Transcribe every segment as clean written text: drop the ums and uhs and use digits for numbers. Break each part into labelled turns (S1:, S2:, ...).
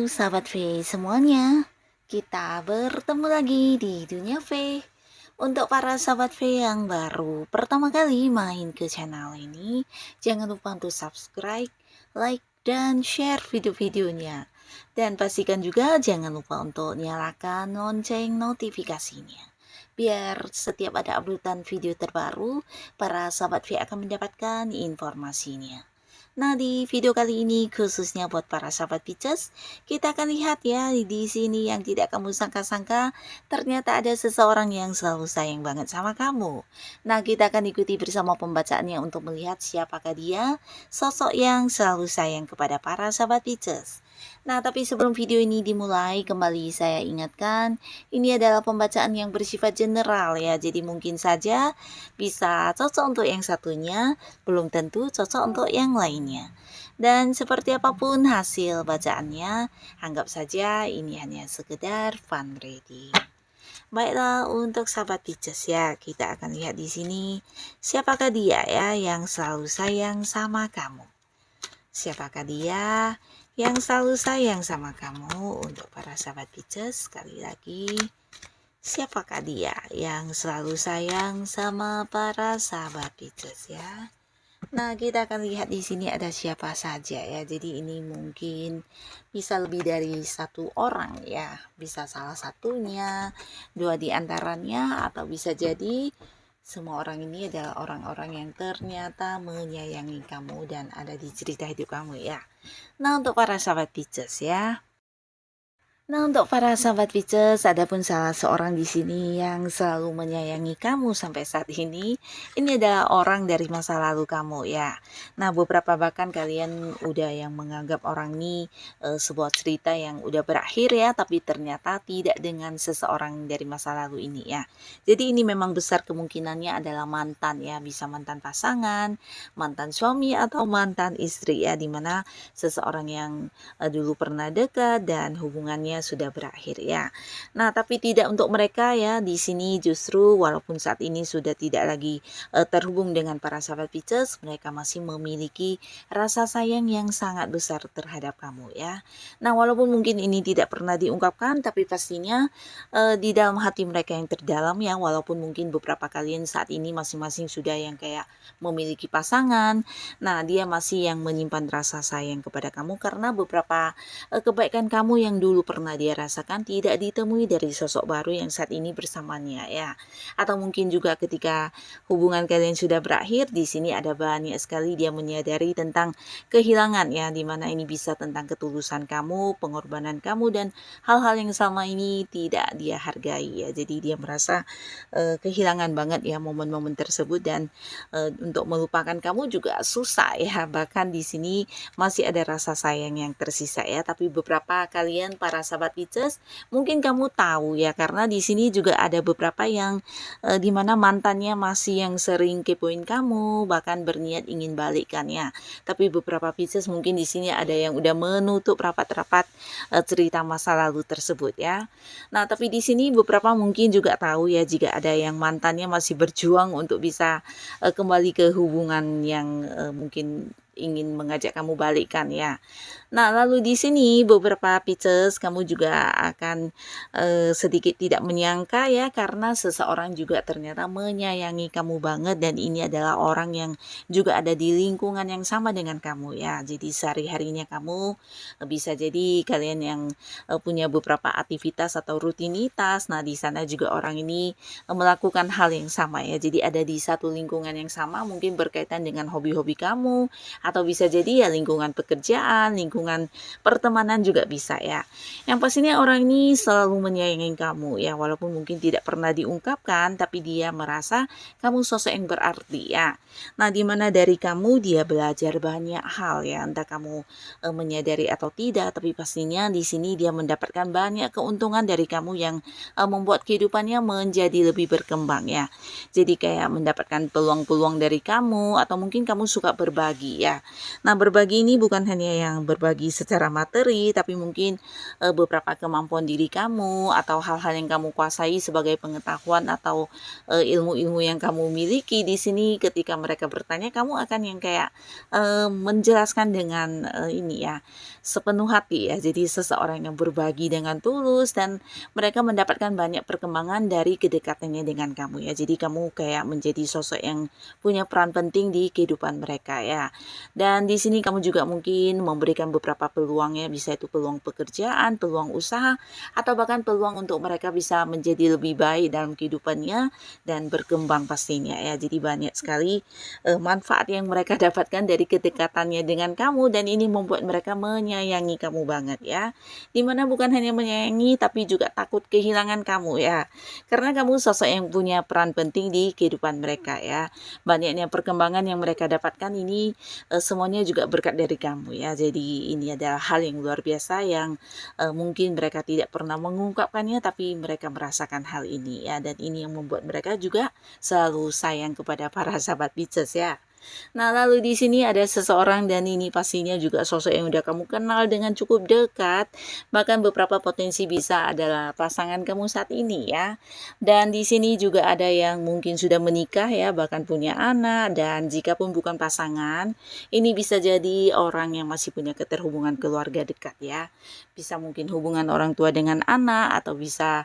S1: sahabat V semuanya, kita bertemu lagi di dunia V. Untuk para sahabat V yang baru pertama kali main ke channel ini, jangan lupa untuk subscribe, like, dan share video-videonya. Dan pastikan juga jangan lupa untuk nyalakan lonceng notifikasinya. Biar setiap ada uploadan video terbaru, para sahabat V akan mendapatkan informasinya. Nah, di video kali ini khususnya buat para sahabat Pisces, kita akan lihat ya di sini yang tidak kamu sangka-sangka, ternyata ada seseorang yang selalu sayang banget sama kamu. Nah, kita akan ikuti bersama pembacaannya untuk melihat siapakah dia, sosok yang selalu sayang kepada para sahabat Pisces. Nah, tapi sebelum video ini dimulai, kembali saya ingatkan, ini adalah pembacaan yang bersifat general ya, jadi mungkin saja bisa cocok untuk yang satunya, belum tentu cocok untuk yang lainnya. Dan seperti apapun hasil bacaannya, anggap saja ini hanya sekedar fun reading. Baiklah, untuk sahabat Pisces ya, kita akan lihat di sini siapakah dia ya yang selalu sayang sama kamu. Siapakah dia yang selalu sayang sama kamu? Untuk para sahabat Pisces, sekali lagi, siapakah dia yang selalu sayang sama para sahabat Pisces ya? Nah, kita akan lihat di sini ada siapa saja ya. Jadi ini mungkin bisa lebih dari satu orang ya. Bisa salah satunya, dua di antaranya, atau bisa jadi semua orang ini adalah orang-orang yang ternyata menyayangi kamu dan ada di cerita hidup kamu ya. Nah, untuk para sahabat Pisces ya. Nah, untuk para sahabat Pisces, ada pun salah seorang di sini yang selalu menyayangi kamu sampai saat ini. Ini adalah orang dari masa lalu kamu ya. Nah, beberapa bahkan kalian udah yang menganggap orang ini sebuah cerita yang udah berakhir ya, tapi ternyata tidak dengan seseorang dari masa lalu ini ya. Jadi ini memang besar kemungkinannya adalah mantan ya, bisa mantan pasangan, mantan suami atau mantan istri ya, dimana seseorang yang dulu pernah dekat dan hubungannya sudah berakhir ya. Nah, tapi tidak untuk mereka ya. Di sini justru walaupun saat ini sudah tidak lagi terhubung dengan para sahabat Pisces, mereka masih memiliki rasa sayang yang sangat besar terhadap kamu ya. Nah, walaupun mungkin ini tidak pernah diungkapkan, tapi pastinya di dalam hati mereka yang terdalam ya, walaupun mungkin beberapa kalian saat ini masing-masing sudah yang kayak memiliki pasangan. Nah, dia masih yang menyimpan rasa sayang kepada kamu karena beberapa kebaikan kamu yang dulu pernah dia rasakan tidak ditemui dari sosok baru yang saat ini bersamanya ya. Atau mungkin juga ketika hubungan kalian sudah berakhir, di sini ada banyak sekali dia menyadari tentang kehilangan ya, dimana ini bisa tentang ketulusan kamu, pengorbanan kamu, dan hal-hal yang selama ini tidak dia hargai ya. Jadi dia merasa kehilangan banget ya momen-momen tersebut, dan untuk melupakan kamu juga susah ya. Bahkan di sini masih ada rasa sayang yang tersisa ya. Tapi beberapa kalian para sahabat Pisces mungkin kamu tahu ya, karena di sini juga ada beberapa yang dimana mantannya masih yang sering kepoin kamu, bahkan berniat ingin balikan ya. Tapi beberapa Pisces mungkin di sini ada yang udah menutup rapat-rapat cerita masa lalu tersebut ya. Nah, tapi di sini beberapa mungkin juga tahu ya, jika ada yang mantannya masih berjuang untuk bisa kembali ke hubungan yang mungkin ingin mengajak kamu balikan ya. Nah, lalu di sini beberapa Pisces kamu juga akan sedikit tidak menyangka ya, karena seseorang juga ternyata menyayangi kamu banget, dan ini adalah orang yang juga ada di lingkungan yang sama dengan kamu ya. Jadi sehari-harinya kamu bisa jadi kalian yang punya beberapa aktivitas atau rutinitas. Nah, di sana juga orang ini melakukan hal yang sama ya. Jadi ada di satu lingkungan yang sama, mungkin berkaitan dengan hobi-hobi kamu, atau bisa jadi ya lingkungan pekerjaan, lingkungan pertemanan juga bisa ya. Yang pastinya orang ini selalu menyayangi kamu ya, walaupun mungkin tidak pernah diungkapkan, tapi dia merasa kamu sosok yang berarti ya. Nah, dimana dari kamu dia belajar banyak hal ya, entah kamu menyadari atau tidak, tapi pastinya di sini dia mendapatkan banyak keuntungan dari kamu yang membuat kehidupannya menjadi lebih berkembang ya. Jadi kayak mendapatkan peluang-peluang dari kamu, atau mungkin kamu suka berbagi ya. ya. Nah, berbagi ini bukan hanya yang berbagi secara materi, tapi mungkin beberapa kemampuan diri kamu atau hal-hal yang kamu kuasai sebagai pengetahuan atau ilmu-ilmu yang kamu miliki. Di sini ketika mereka bertanya, kamu akan yang kayak menjelaskan dengan ini ya, sepenuh hati ya. Jadi seseorang yang berbagi dengan tulus dan mereka mendapatkan banyak perkembangan dari kedekatannya dengan kamu ya. Jadi kamu kayak menjadi sosok yang punya peran penting di kehidupan mereka ya. Dan di sini kamu juga mungkin memberikan beberapa peluang ya, bisa itu peluang pekerjaan, peluang usaha, atau bahkan peluang untuk mereka bisa menjadi lebih baik dalam kehidupannya dan berkembang pastinya ya. Jadi banyak sekali manfaat yang mereka dapatkan dari kedekatannya dengan kamu, dan ini membuat mereka menyayangi kamu banget ya. Dimana bukan hanya menyayangi tapi juga takut kehilangan kamu ya. Karena kamu sosok yang punya peran penting di kehidupan mereka ya. Banyaknya perkembangan yang mereka dapatkan ini semuanya juga berkat dari kamu ya. Jadi ini adalah hal yang luar biasa yang mungkin mereka tidak pernah mengungkapkannya, tapi mereka merasakan hal ini ya. Dan ini yang membuat mereka juga selalu sayang kepada para sahabat Pisces ya. Nah, lalu di sini ada seseorang, dan ini pastinya juga sosok yang udah kamu kenal dengan cukup dekat. Bahkan beberapa potensi bisa adalah pasangan kamu saat ini ya. Dan di sini juga ada yang mungkin sudah menikah ya, bahkan punya anak, dan jika pun bukan pasangan, ini bisa jadi orang yang masih punya keterhubungan keluarga dekat ya. Bisa mungkin hubungan orang tua dengan anak, atau bisa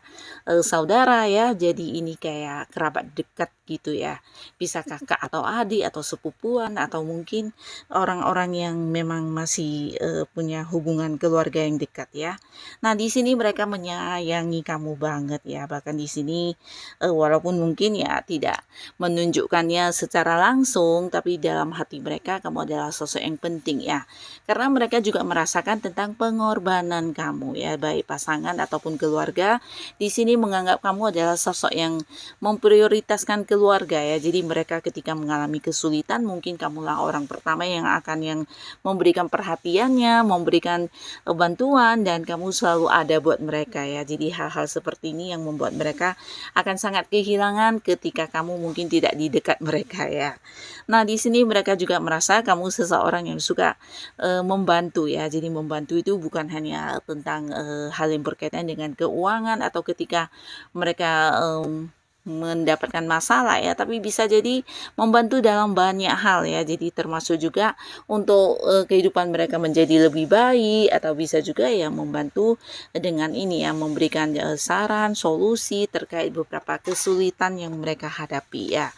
S1: saudara ya. Jadi ini kayak kerabat dekat gitu ya. Bisa kakak atau adik atau sepupuan, atau mungkin orang-orang yang memang masih punya hubungan keluarga yang dekat ya. Nah, di sini mereka menyayangi kamu banget ya. Bahkan di sini walaupun mungkin ya tidak menunjukkannya secara langsung, tapi dalam hati mereka kamu adalah sosok yang penting ya. Karena mereka juga merasakan tentang pengorbanan kamu ya, baik pasangan ataupun keluarga. Di sini menganggap kamu adalah sosok yang memprioritaskan keluarga ya. Jadi mereka ketika mengalami kesulitan, mungkin kamulah orang pertama yang akan yang memberikan perhatiannya, memberikan bantuan, dan kamu selalu ada buat mereka ya. Jadi hal-hal seperti ini yang membuat mereka akan sangat kehilangan ketika kamu mungkin tidak di dekat mereka ya. Nah, di sini mereka juga merasa kamu seseorang yang suka membantu ya. Jadi membantu itu bukan hanya tentang hal yang berkaitan dengan keuangan atau ketika mereka mendapatkan masalah ya, tapi bisa jadi membantu dalam banyak hal ya. Jadi termasuk juga untuk kehidupan mereka menjadi lebih baik, atau bisa juga ya membantu dengan ini ya, memberikan saran, solusi terkait beberapa kesulitan yang mereka hadapi ya.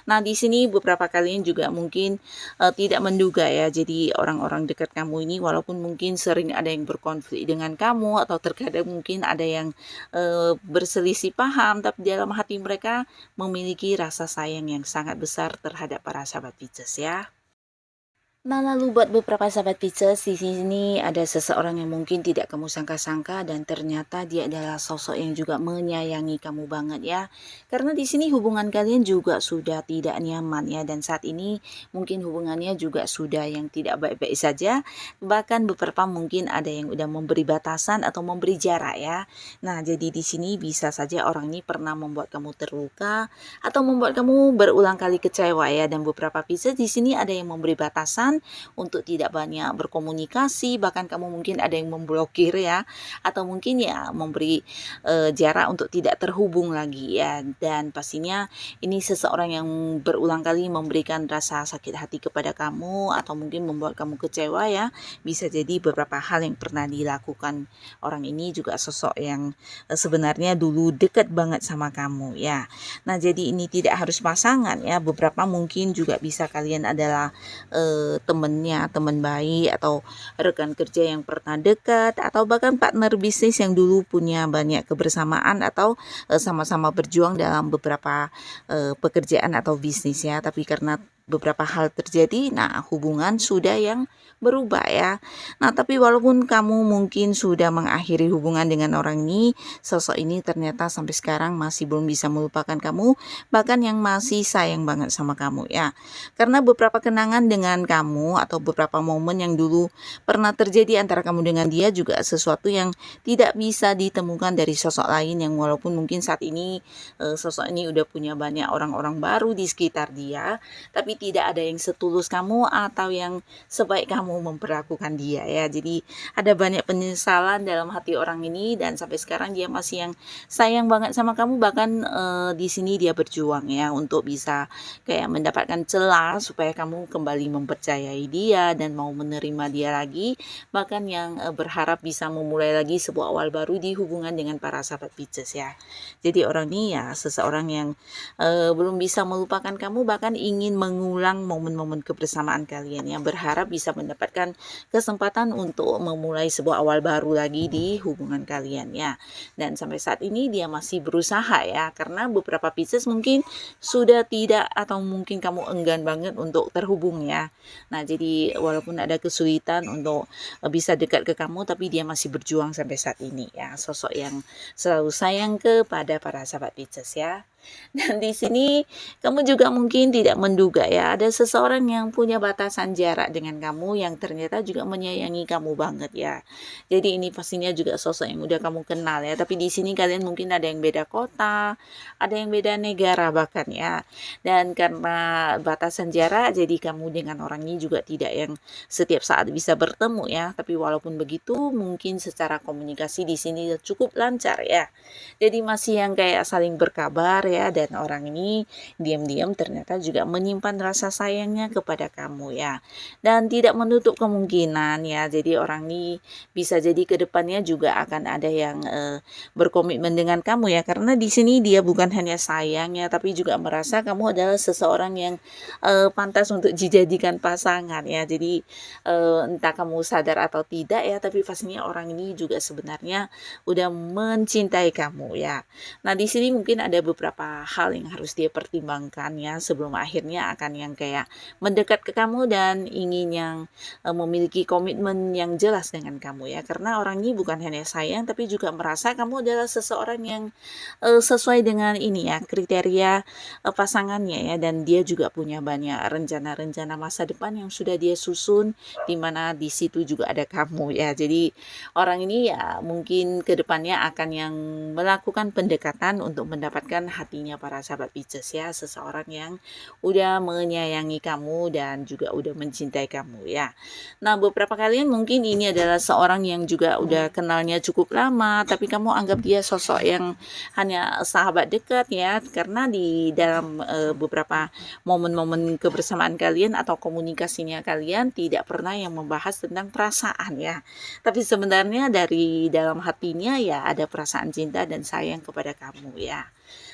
S1: Nah, di sini beberapa kalian juga mungkin tidak menduga ya. Jadi orang-orang dekat kamu ini walaupun mungkin sering ada yang berkonflik dengan kamu, atau terkadang mungkin ada yang berselisih paham, tapi dalam hati mereka memiliki rasa sayang yang sangat besar terhadap para sahabat Pisces ya. Nah, lalu buat beberapa sahabat Pisces, di sini ada seseorang yang mungkin tidak kamu sangka-sangka, dan ternyata dia adalah sosok yang juga menyayangi kamu banget ya. Karena di sini hubungan kalian juga sudah tidak nyaman ya, dan saat ini mungkin hubungannya juga sudah yang tidak baik-baik saja. Bahkan beberapa mungkin ada yang udah memberi batasan atau memberi jarak ya. Nah, jadi di sini bisa saja orang ini pernah membuat kamu terluka atau membuat kamu berulang kali kecewa ya. Dan beberapa Pisces di sini ada yang memberi batasan untuk tidak banyak berkomunikasi, bahkan kamu mungkin ada yang memblokir ya, atau mungkin ya memberi jarak untuk tidak terhubung lagi ya. Dan pastinya ini seseorang yang berulang kali memberikan rasa sakit hati kepada kamu, atau mungkin membuat kamu kecewa ya. Bisa jadi beberapa hal yang pernah dilakukan orang ini juga sosok yang sebenarnya dulu dekat banget sama kamu ya. Nah, jadi ini tidak harus pasangan ya. Beberapa mungkin juga bisa kalian adalah temennya, teman baik, atau rekan kerja yang pernah dekat, atau bahkan partner bisnis yang dulu punya banyak kebersamaan, atau sama-sama berjuang dalam beberapa pekerjaan atau bisnis ya. Tapi karena beberapa hal terjadi, nah hubungan sudah yang berubah ya. Nah, tapi walaupun kamu mungkin sudah mengakhiri hubungan dengan orang ini, sosok ini ternyata sampai sekarang masih belum bisa melupakan kamu, bahkan yang masih sayang banget sama kamu ya. Karena beberapa kenangan dengan kamu, atau beberapa momen yang dulu pernah terjadi antara kamu dengan dia, juga sesuatu yang tidak bisa ditemukan dari sosok lain, yang walaupun mungkin saat ini sosok ini udah punya banyak orang-orang baru di sekitar dia, tapi tapi tidak ada yang setulus kamu atau yang sebaik kamu memperlakukan dia ya. Jadi ada banyak penyesalan dalam hati orang ini, dan sampai sekarang dia masih yang sayang banget sama kamu, bahkan di sini dia berjuang ya untuk bisa kayak mendapatkan celah supaya kamu kembali mempercayai dia dan mau menerima dia lagi, bahkan yang berharap bisa memulai lagi sebuah awal baru di hubungan dengan para sahabat Pisces ya. Jadi orang ini ya seseorang yang belum bisa melupakan kamu, bahkan ingin mengulang momen-momen kebersamaan kalian yang berharap bisa mendapatkan kesempatan untuk memulai sebuah awal baru lagi di hubungan kalian ya. Dan sampai saat ini dia masih berusaha ya, karena beberapa Pisces mungkin sudah tidak, atau mungkin kamu enggan banget untuk terhubung ya. Nah jadi walaupun ada kesulitan untuk bisa dekat ke kamu, tapi dia masih berjuang sampai saat ini ya, sosok yang selalu sayang kepada para sahabat Pisces ya. Dan di sini kamu juga mungkin tidak menduga ya, ada seseorang yang punya batasan jarak dengan kamu yang ternyata juga menyayangi kamu banget ya. Jadi ini pastinya juga sosok yang udah kamu kenal ya, tapi di sini kalian mungkin ada yang beda kota, ada yang beda negara bahkan ya. Dan karena batasan jarak, jadi kamu dengan orang ini juga tidak yang setiap saat bisa bertemu ya. Tapi walaupun begitu, mungkin secara komunikasi di sini cukup lancar ya. Jadi masih yang kayak saling berkabar ya, dan orang ini diam-diam ternyata juga menyimpan rasa sayangnya kepada kamu ya, dan tidak menutup kemungkinan ya, jadi orang ini bisa jadi kedepannya juga akan ada yang berkomitmen dengan kamu ya, karena di sini dia bukan hanya sayang ya, tapi juga merasa kamu adalah seseorang yang pantas untuk dijadikan pasangan ya. Jadi entah kamu sadar atau tidak ya, tapi pastinya orang ini juga sebenarnya udah mencintai kamu ya. Nah di sini mungkin ada beberapa hal yang harus dia pertimbangkan ya, sebelum akhirnya akan yang kayak mendekat ke kamu dan ingin yang memiliki komitmen yang jelas dengan kamu ya, karena orang ini bukan hanya sayang, tapi juga merasa kamu adalah seseorang yang sesuai dengan ini ya, kriteria pasangannya ya, dan dia juga punya banyak rencana-rencana masa depan yang sudah dia susun, di mana di situ juga ada kamu ya. Jadi orang ini ya mungkin kedepannya akan yang melakukan pendekatan untuk mendapatkan hatinya para sahabat Pisces ya, seseorang yang udah menyayangi kamu dan juga udah mencintai kamu ya. Nah beberapa kalian mungkin ini adalah seorang yang juga udah kenalnya cukup lama, tapi kamu anggap dia sosok yang hanya sahabat dekat ya, karena di dalam beberapa momen-momen kebersamaan kalian atau komunikasinya kalian tidak pernah yang membahas tentang perasaan ya, tapi sebenarnya dari dalam hatinya ya ada perasaan cinta dan sayang kepada kamu ya.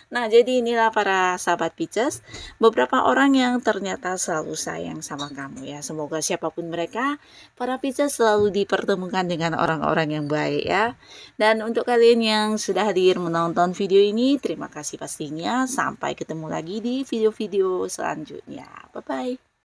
S1: Nah jadi inilah para sahabat Pisces, beberapa orang yang ternyata selalu sayang sama kamu ya. Semoga siapapun mereka, para Pisces selalu dipertemukan dengan orang-orang yang baik ya. Dan untuk kalian yang sudah hadir menonton video ini, terima kasih pastinya. Sampai ketemu lagi di video-video selanjutnya. Bye-bye.